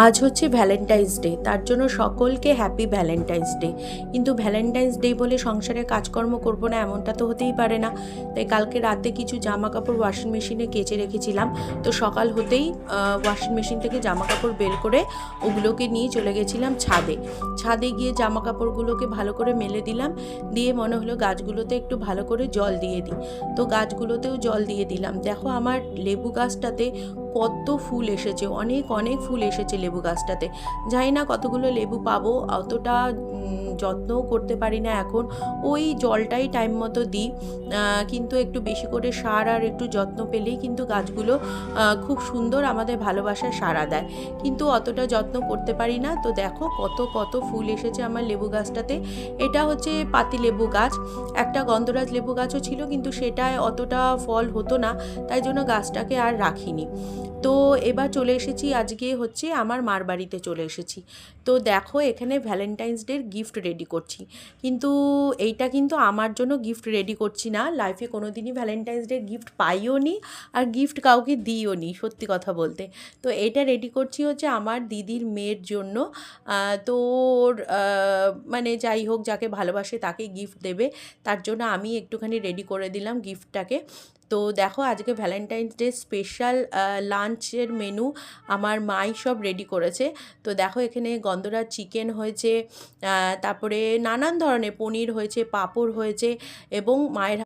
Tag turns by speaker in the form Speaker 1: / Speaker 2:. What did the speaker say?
Speaker 1: আজ হচ্ছে Valentine's day, তার জন্য সকলকে হ্যাপি ভ্যালেন্টাইন্স ডে। কিন্তু ভ্যালেন্টাইন্স ডে বলে সংসারে কাজকর্ম করবো না এমনটা তো হতেই পারে না। তাই কালকে রাতে কিছু জামা কাপড় ওয়াশিং মেশিনে কেচে রেখেছিলাম। তো সকাল হতেই ওয়াশিং মেশিন থেকে জামা কাপড় বের করে ওগুলোকে নিয়ে চলে গেছিলাম ছাদে। ছাদে গিয়ে জামা কাপড়গুলোকে ভালো করে মেলে দিলাম, দিয়ে মনে হলো গাছগুলোতে একটু ভালো করে জল দিয়ে দিই। তো গাছগুলোতেও জল দিয়ে দিলাম। দেখো আমার লেবু গাছটাতে কত ফুল এসেছে, অনেক অনেক ফুল এসেছে লেবু গাছটাতে। জানি না কতগুলো লেবু পাবো, অতটা যত্নও করতে পারি না এখন। ওই জলটাই টাইম মতো দিই, কিন্তু একটু বেশি করে সার আর একটু যত্ন পেলেই কিন্তু গাছগুলো খুব সুন্দর আমাদের ভালোবাসায় সাড়া দেয়, কিন্তু অতটা যত্ন করতে পারি না। তো দেখো কত কত ফুল এসেছে আমার লেবু গাছটাতে। এটা হচ্ছে পাতি লেবু গাছ। একটা গন্ধরাজ লেবু গাছও ছিল, কিন্তু সেটায় অতটা ফল হতো না, তাই জন্য গাছটাকে আর রাখিনি। তো এবার চলে এসেছি, আজকে হচ্ছে আমার মার বাড়িতে চলে এসেছি। তো দেখো এখানে ভ্যালেন্টাইন্স ডের গিফট রেডি করছি, কিন্তু এইটা কিন্তু আমার জন্য গিফট রেডি করছি না। লাইফে কোনো দিনই ভ্যালেন্টাইন্স ডের গিফট পাইও নি, আর গিফট কাউকে দিইও নি, সত্যি কথা বলতে। তো এটা রেডি করছি হচ্ছে আমার দিদির মেয়ের জন্য। তো ওর মানে যাই হোক, যাকে ভালোবাসে তাকে গিফট দেবে, তার জন্য আমি একটুখানি রেডি করে দিলাম গিফটটাকে। তো দেখো আজকে ভ্যালেন্টাইন্স ডে স্পেশাল লাঞ্চের মেনু আমার মাই সব রেডি করেছে। তো দেখো এখানে গন্ধরাজ চিকেন হয়েছে, তারপরে নানান ধরনের পনির হয়েছে, পাঁপড় হয়েছে, এবং মায়ের